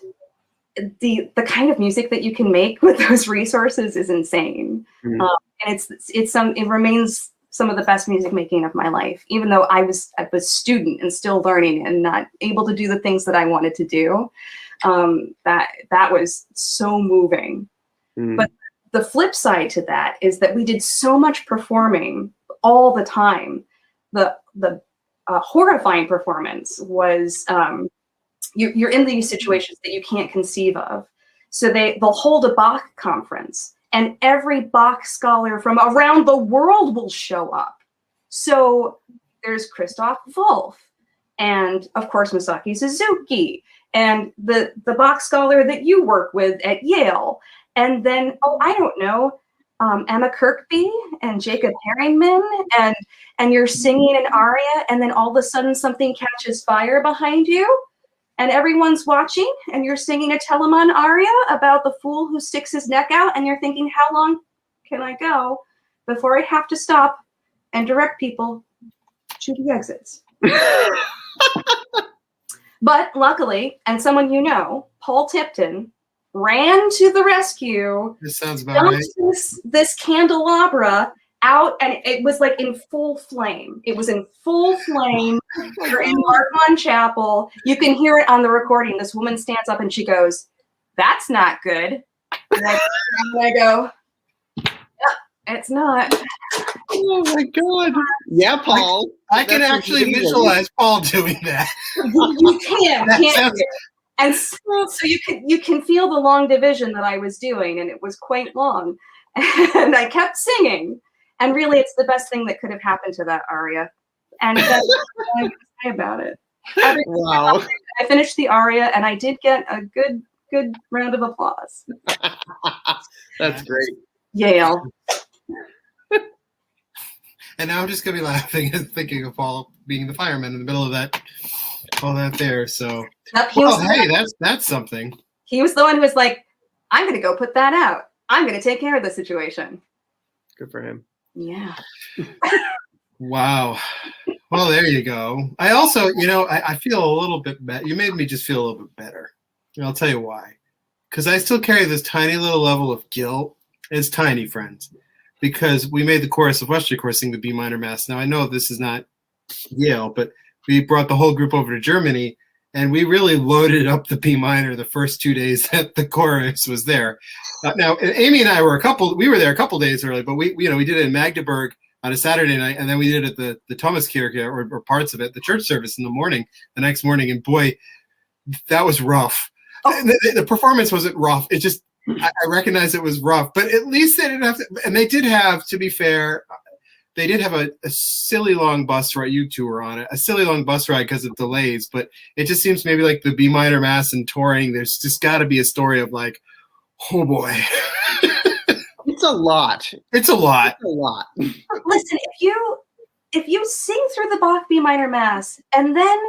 the kind of music that you can make with those resources is insane. Mm-hmm. And it remains some of the best music making of my life, even though I was a student and still learning and not able to do the things that I wanted to do. That was so moving. Mm-hmm. But the flip side to that is that we did so much performing all the time. The horrifying performance was you're in these situations that you can't conceive of. So they'll hold a Bach conference, and every Bach scholar from around the world will show up. So there's Christoph Wolff, and of course Masaki Suzuki, and the Bach scholar that you work with at Yale. And then, I don't know, Emma Kirkby and Jacob Herringman, and you're singing an aria, and then all of a sudden something catches fire behind you. And everyone's watching, and you're singing a Telemann aria about the fool who sticks his neck out, and you're thinking, how long can I go before I have to stop and direct people to the exits? But luckily, and someone Paul Tipton, ran to the rescue. This sounds about right. This candelabra out, and it was like in full flame. It was in full flame. We're in Marquand Chapel. You can hear it on the recording. This woman stands up and she goes, "That's not good." And I go, "Yeah, it's not." Oh my God. Yeah, Paul. I can actually visualize Paul doing that. You can't. And so you can feel the long division that I was doing, and it was quite long. And I kept singing. And really, it's the best thing that could have happened to that aria. And that's what I can say about it. Wow. I finished the aria, and I did get a good round of applause. That's great. Yale. And now I'm just going to be laughing and thinking of Paul being the fireman in the middle of that, all that there. So, that's something. He was the one who was like, I'm going to go put that out. I'm going to take care of the situation. Good for him. Yeah. Wow. Well, there you go. I also, I feel a little bit better. You made me just feel a little bit better. I'll tell you why. because I still carry this tiny little level of guilt. It's tiny, friends, because we made the chorus of Western Chorus sing the B minor mass. Now I know this is not Yale, but we brought the whole group over to Germany, and we really loaded up the B minor the first 2 days that the chorus was there. Now Amy and I were we were there a couple days early, but we did it in Magdeburg on a Saturday night, and then we did it at the Thomas Kirche, or parts of it, the church service in the next morning, and boy, that was rough. Oh. The performance wasn't rough. It just, I recognize it was rough, but at least they didn't have to, and they did have, to be fair, they did have a silly long bus ride. You two were on it, a silly long bus ride because of delays, but it just seems maybe like the B minor mass and touring, there's just got to be a story of like, oh boy. It's a lot. It's a lot. It's a lot. Listen, if you sing through the Bach B minor mass and then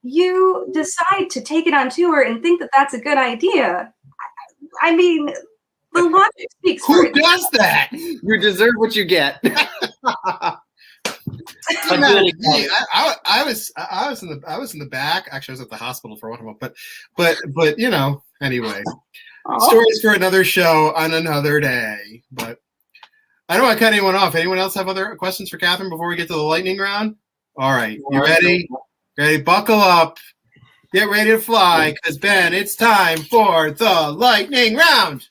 you decide to take it on tour and think that that's a good idea, I mean, the logic speaks for Who it. does that? You deserve what you get. I was in the back. Actually, I was at the hospital for one of them. But you know, anyway, stories for another show on another day. But I don't want to cut anyone off. Anyone else have other questions for Kathryn before we get to the lightning round? All right, you ready? Ready? Buckle up. Get ready to fly, because Ben, it's time for the lightning round.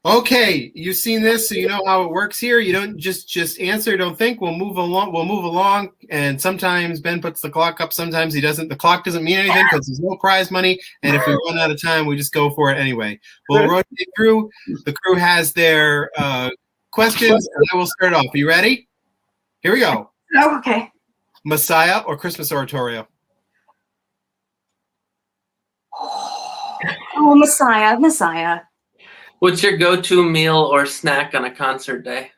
Okay, you've seen this, so you know how it works here. You don't just answer, don't think. We'll move along, and sometimes Ben puts the clock up, sometimes he doesn't. The clock doesn't mean anything because there's no prize money, and if we run out of time, we just go for it anyway. We'll rotate through. The crew has their questions, and I will start off. Are you ready? Here we go. Oh, okay. Messiah or Christmas Oratorio? Oh, Messiah. What's your go-to meal or snack on a concert day?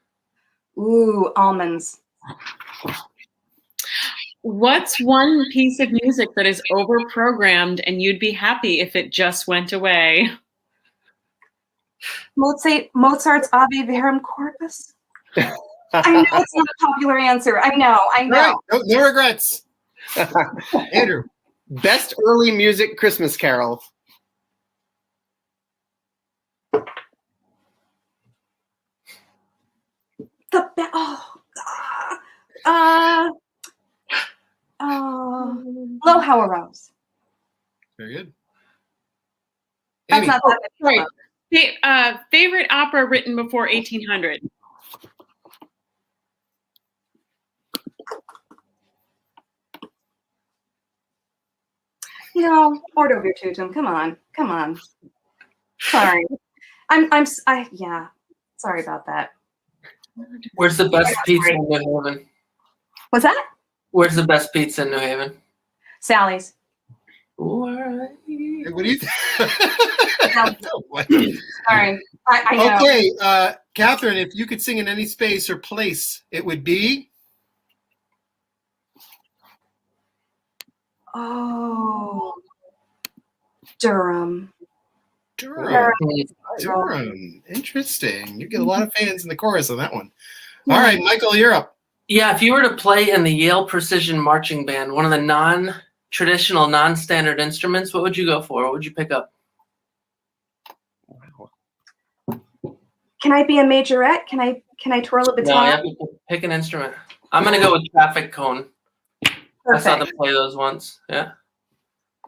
Ooh, almonds. What's one piece of music that is overprogrammed and you'd be happy if it just went away? Mozart's Ave Verum Corpus. I know it's not a popular answer. I know. Right. No regrets. Andrew. Best early music Christmas carol. Low Howell Rose. Very good. That's Amy. not that good. Right. Favorite opera written before 1800? You know, Ordo Virtutum. Come on. Sorry. Yeah. Sorry about that. Where's the best pizza in New Haven? What's that? Where's the best pizza in New Haven? Sally's. All right. Hey, what do you think? Sorry. I know. Okay, Kathryn, if you could sing in any space or place, it would be? Oh. Durham. Interesting. You get a lot of fans in the chorus on that one. All right, Michael, you're up. Yeah, if you were to play in the Yale Precision Marching Band, one of the non-traditional, non-standard instruments, what would you go for? What would you pick up? Can I be a majorette? Can I twirl a baton? No, you have to pick an instrument. I'm gonna go with traffic cone. Perfect. I saw them play those once. Yeah.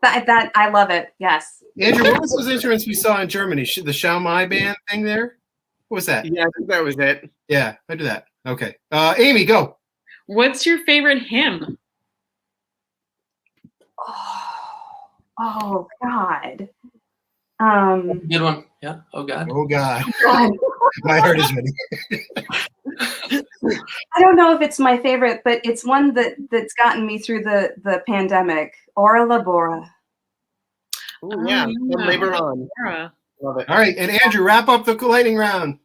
That I love it. Yes. Andrew, what was those instruments we saw in Germany? The Xiaomai band thing there? What was that? Yeah, I think that was it. Yeah, I do that. Okay. Amy, go. What's your favorite hymn? Oh God. Good one. Yeah. Oh God. Oh God. My heart is ready. I don't know if it's my favorite, but it's one that's gotten me through the pandemic. Ora Labora. Ooh, yeah. Labor on. Love it. All right, and Andrew, wrap up the lightning round.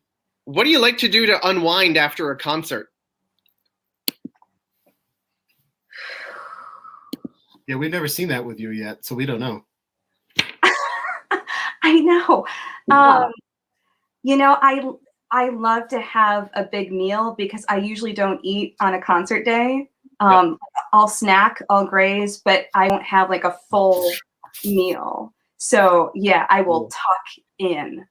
What do you like to do to unwind after a concert? Yeah, we've never seen that with you yet, so we don't know. I know. You know, I love to have a big meal because I usually don't eat on a concert day. I'll snack, I'll graze, but I won't have like a full meal. So yeah, I will tuck in.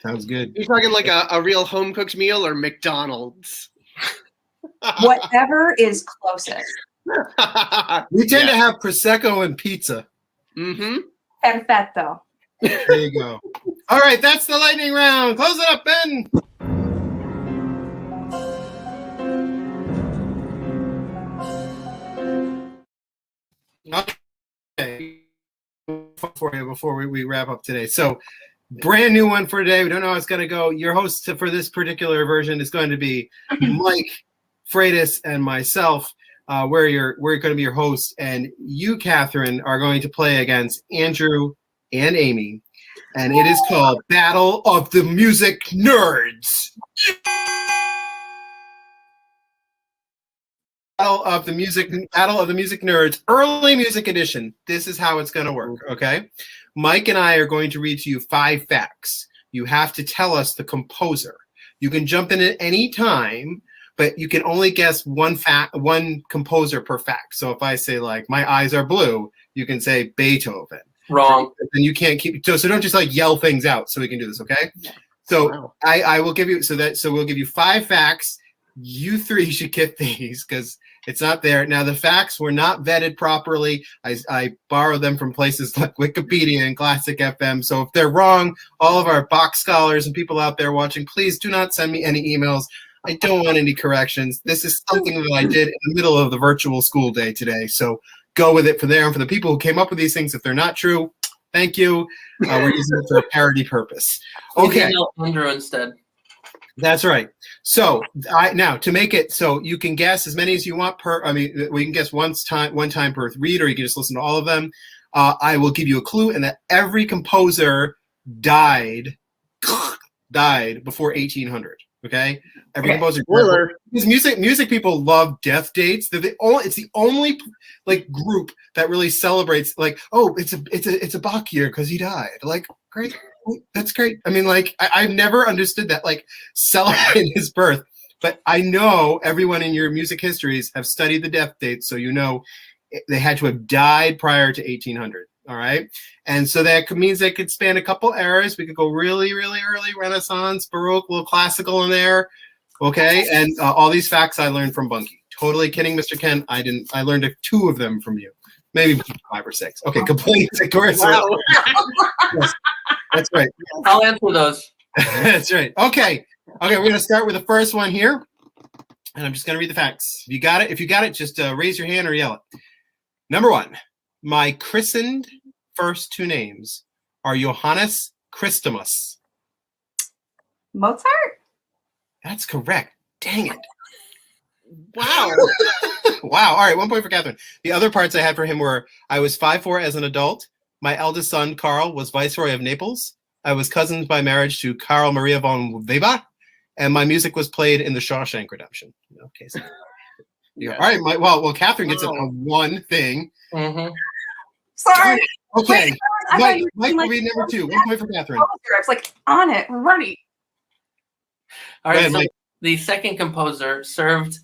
Sounds good. You're talking like a real home cooked meal or McDonald's? Whatever is closest. We tend to have Prosecco and pizza. Mm-hmm. Perfetto. There you go. All right, that's the lightning round. Close it up, Ben. Okay. Before we wrap up today. So, brand new one for today. We don't know how it's going to go. Your host for this particular version is going to be Mike Freitas and myself. We're going to be your hosts, and you, Kathryn, are going to play against Andrew and Amy, and it is called Battle of the Music Nerds. Battle of the Music Nerds, early music edition. This is how it's going to work, okay? Mike and I are going to read to you 5 facts. You have to tell us the composer. You can jump in at any time, but you can only guess one composer per fact. So if I say, like, my eyes are blue, you can say Beethoven. Wrong. Then you can't keep so don't just like yell things out so we can do this, okay? So Wow. I will give you so we'll give you 5 facts. You 3 should get these because it's not there. Now the facts were not vetted properly. I borrowed them from places like Wikipedia and Classic FM. So if they're wrong, all of our box scholars and people out there watching, please do not send me any emails. I don't want any corrections. This is something that I did in the middle of the virtual school day today. So go with it for there. And for the people who came up with these things, if they're not true, thank you. We're using it for a parody purpose. Okay. Andrew instead. That's right. So now to make it so you can guess as many as you want per. I mean, we can guess one time per read, or you can just listen to all of them. I will give you a clue, and that every composer died before 1800. Okay, every composer. Because music people love death dates. It's the only like group that really celebrates like, oh, it's a Bach year because he died. Like, great. That's great. I mean, like, I've never understood that, like, celebrating his birth. But I know everyone in your music histories have studied the death dates, so you know they had to have died prior to 1800. All right? And so that means they could span a couple eras. We could go really, really early Renaissance, Baroque, a little classical in there. Okay? And all these facts I learned from Bunky. Totally kidding, Mr. Ken. I didn't. I learned 2 of them from you. Maybe 5 or 6. Okay, complete. Wow. Yes. That's right. I'll answer those. That's right. Okay, we're going to start with the first one here. And I'm just going to read the facts. If you got it, just raise your hand or yell it. Number 1, my christened first 2 names are Johannes Christomus. Mozart? That's correct. Dang it. Wow. Wow. All right, 1 point for Kathryn. The other parts I had for him were I was 5'4" as an adult. My eldest son, Carl, was Viceroy of Naples. I was cousins by marriage to Karl Maria von Weber. And my music was played in The Shawshank Redemption. Okay. So, yeah. All right. Well, Kathryn gets it on 1 thing. Mm-hmm. Sorry. Okay. Wait, Mike will be number 2. 1 point for Kathryn. I was like, on it, ready. All right. So Mike. the second composer served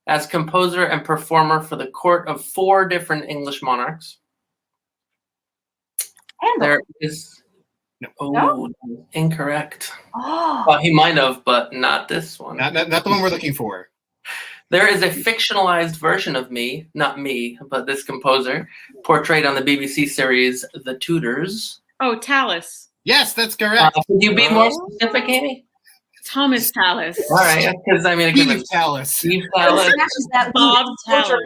as composer and performer for the court of 4 different English monarchs. There is incorrect. Oh. Well, he might have, but not this one. Not the one we're looking for. There is a fictionalized version of me, not me, but this composer, portrayed on the BBC series The Tudors. Oh, Tallis. Yes, that's correct. Could you be more specific, Amy? Thomas Tallis. All right, because I mean, Steve Tallis. Steve Tallis, That Bob so Tallis. dramatic.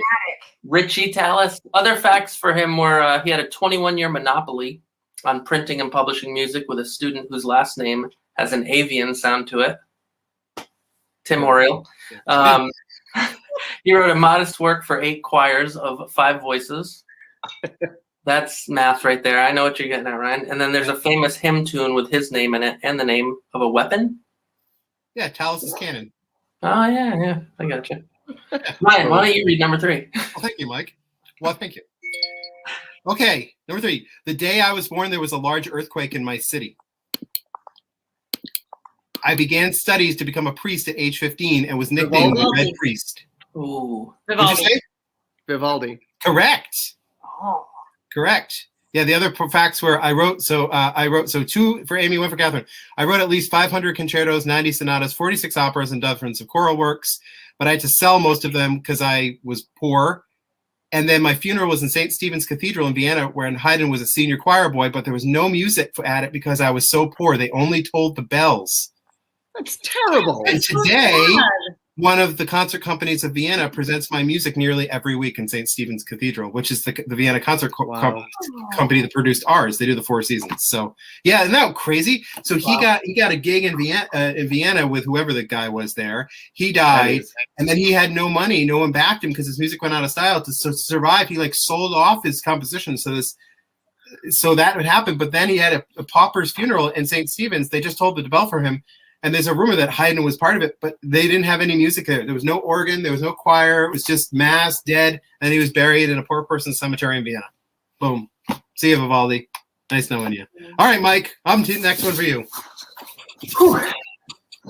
Richie Tallis. Other facts for him were he had a 21-year monopoly on printing and publishing music with a student whose last name has an avian sound to it. Tim Oriel. He wrote a modest work for 8 choirs of 5 voices. That's math right there. I know what you're getting at, Ryan. And then there's a famous hymn tune with his name in it and the name of a weapon. Yeah, Tallis' Cannon. Oh, yeah. I got you. Ryan, why don't you read number 3? Well, thank you, Mike. Well, thank you. Okay, number 3. The day I was born, there was a large earthquake in my city. I began studies to become a priest at age 15 and was nicknamed the Red Priest. Ooh. What'd you say? Vivaldi. Correct. Oh. Correct. Yeah, the other facts were I wrote 2 for Amy, 1 for Kathryn. I wrote at least 500 concertos, 90 sonatas, 46 operas, and dozens of choral works, but I had to sell most of them because I was poor. And then my funeral was in St. Stephen's Cathedral in Vienna, where Haydn was a senior choir boy, but there was no music at it because I was so poor. They only told the bells. That's terrible. And today, one of the concert companies of Vienna presents my music nearly every week in St. Stephen's Cathedral, which is the Vienna Concert Company that produced ours. They do the 4 seasons. So yeah, isn't that crazy? So he got a gig in Vienna with whoever the guy was there. He died, and then he had no money. No one backed him because his music went out of style. To survive, he like sold off his compositions. So that would happen. But then he had a pauper's funeral in St. Stephen's. They just told the bell for him. And there's a rumor that Haydn was part of it, but they didn't have any music there. There was no organ. There was no choir. It was just mass, dead. And he was buried in a poor person's cemetery in Vienna. Boom. See you, Vivaldi. Nice knowing you. All right, Mike. Next one for you. Whew.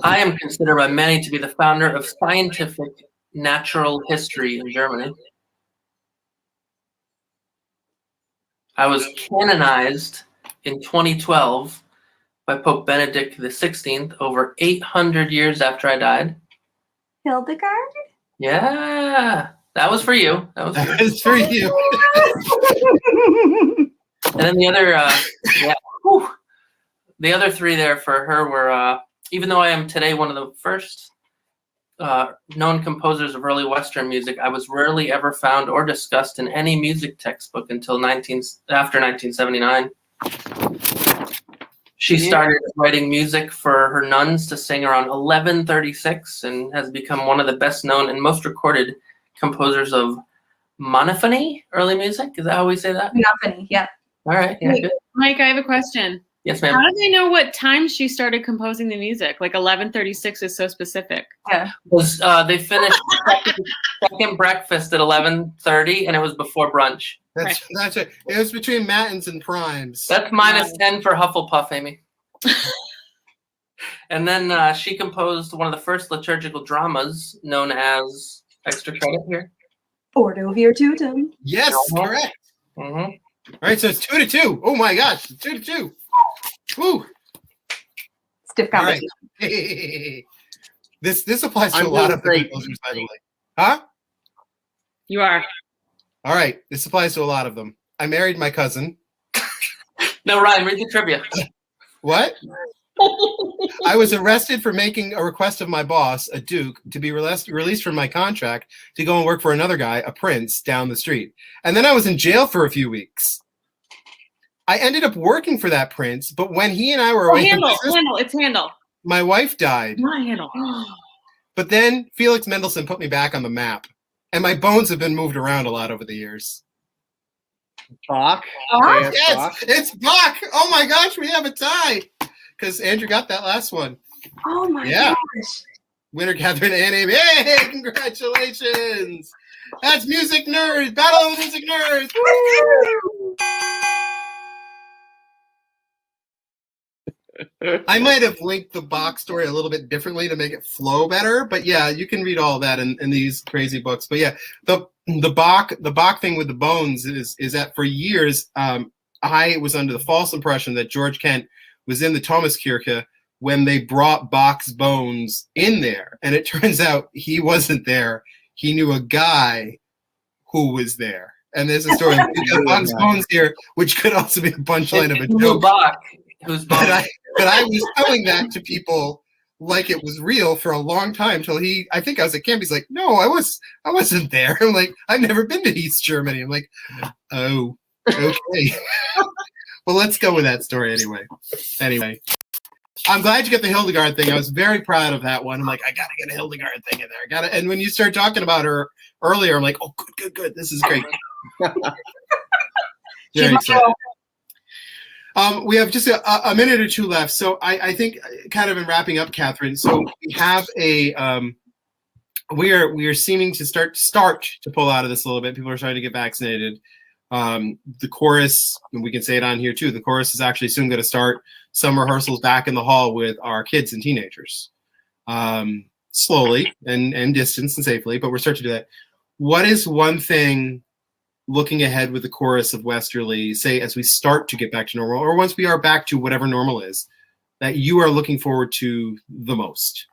I am considered by many to be the founder of scientific natural history in Germany. I was canonized in 2012 by Pope Benedict XVI over 800 years after I died. Hildegard? Yeah, that was for you. That was for you. And then the other, the other 3 there for her were, even though I am today one of the first known composers of early Western music, I was rarely ever found or discussed in any music textbook until after 1979. She started writing music for her nuns to sing around 1136 and has become one of the best known and most recorded composers of monophony, early music. Is that how we say that? Monophony, yeah. All right. Yeah, good. Mike, I have a question. Yes, ma'am. How do they know what time she started composing the music? Like 1136 is so specific. Yeah. They finished second breakfast at 11:30, and it was before brunch. That's it. It was between matins and primes. That's -10 for Hufflepuff, Amy. And then she composed one of the first liturgical dramas known as, extra credit here, Ordo Virtutum. Yes, correct. Mm-hmm. All right, so it's 2-2. Oh my gosh, 2-2. Woo. Stiff competition. All right. This applies to a lot of the composers, by the way. Huh? You are. All right, this applies to a lot of them. I married my cousin. No, Ryan, read the trivia. What? I was arrested for making a request of my boss, a duke, to be released from my contract to go and work for another guy, a prince, down the street. And then I was in jail for a few weeks. I ended up working for that prince, but when he and I were away Handel, it's Handel. my wife died. Not Handel. But then Felix Mendelssohn put me back on the map, and my bones have been moved around a lot over the years. Bach? Yes, Bach? it's Bach. Oh my gosh, we have a tie because Andrew got that last one. Oh my Yeah. gosh. Winner Kathryn Aaron. Hey, congratulations! That's Music Nerds, Battle of the Music Nerds. Woo! I might have linked the Bach story a little bit differently to make it flow better, but yeah, you can read all that in these crazy books. But yeah, the Bach thing with the bones is that for years I was under the false impression that George Kent was in the Thomaskirche when they brought Bach's bones in there, and it turns out he wasn't there. He knew a guy who was there, and there's a story of Bach's bones here, which could also be a punchline of a joke. Bach, who's Bach? But I was telling that to people like it was real for a long time till I think I was at camp. He's like, no, I wasn't there. I'm like, I've never been to East Germany. I'm like, oh, okay. Well, let's go with that story anyway. I'm glad you got the Hildegard thing. I was very proud of that one. I'm like, I gotta get a Hildegard thing in there. And when you start talking about her earlier, I'm like, oh, good. This is great. Very excited. We have just a minute or two left, so I think, kind of in wrapping up, Kathryn. So we have we are seeming to start to pull out of this a little bit. People are starting to get vaccinated. The chorus, and we can say it on here too, the chorus is actually soon going to start some rehearsals back in the hall with our kids and teenagers. Slowly and distance and safely, but we're starting to do that. What is one thing looking ahead with the chorus of Westerly, say as we start to get back to normal, or once we are back to whatever normal is, that you are looking forward to the most?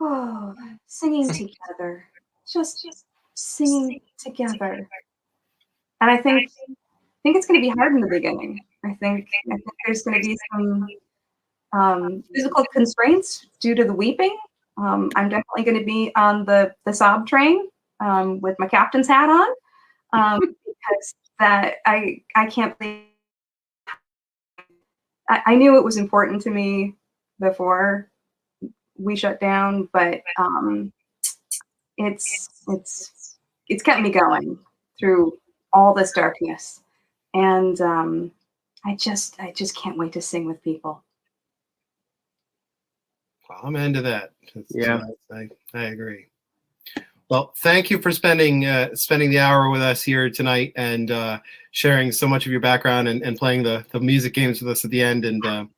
Oh, singing together, just singing together. And I think it's going to be hard in the beginning. I think there's going to be some physical constraints due to the weeping. I'm definitely going to be on the sob train with my captain's hat on because that I can't believe. I knew it was important to me before we shut down, but it's kept me going through all this darkness, and I just can't wait to sing with people. Well, I'm into that. Yeah, I agree. Well, thank you for spending the hour with us here tonight and sharing so much of your background and playing the music games with us at the end and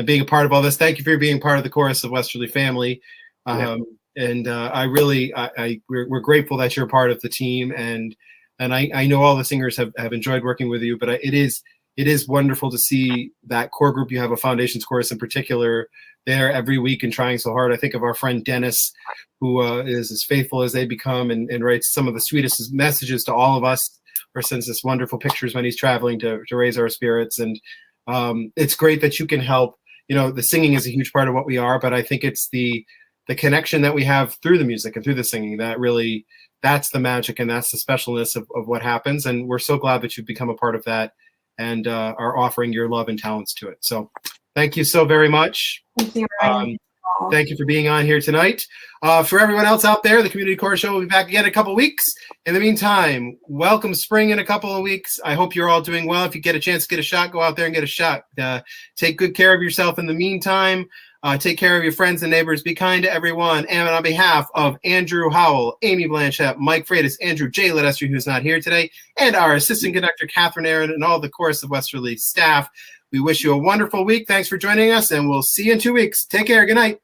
being a part of all this. Thank you for being part of the chorus of Westerly Family. And we're grateful that you're a part of the team. And I know all the singers have enjoyed working with you, but it is wonderful to see that core group. You have a Foundations chorus in particular there every week and trying so hard. I think of our friend Dennis, who is as faithful as they become and writes some of the sweetest messages to all of us, or sends us wonderful pictures when he's traveling to raise our spirits. And it's great that you can help. You know, the singing is a huge part of what we are, but I think it's the connection that we have through the music and through the singing that's the magic and that's the specialness of what happens. And we're so glad that you've become a part of that and are offering your love and talents to it. So thank you so very much. Thank you. Thank you for being on here tonight. For everyone else out there, the Community Chorus Show will be back again in a couple of weeks. In the meantime, welcome spring in a couple of weeks. I hope you're all doing well. If you get a chance to get a shot, go out there and get a shot. Take good care of yourself in the meantime. Take care of your friends and neighbors. Be kind to everyone. And on behalf of Andrew Howell, Amy Blanchett, Mike Freitas, Andrew J. Ledestri, who's not here today, and our assistant conductor, Kathryn Aaron, and all the Chorus of Westerly staff, we wish you a wonderful week. Thanks for joining us, and we'll see you in 2 weeks. Take care. Good night.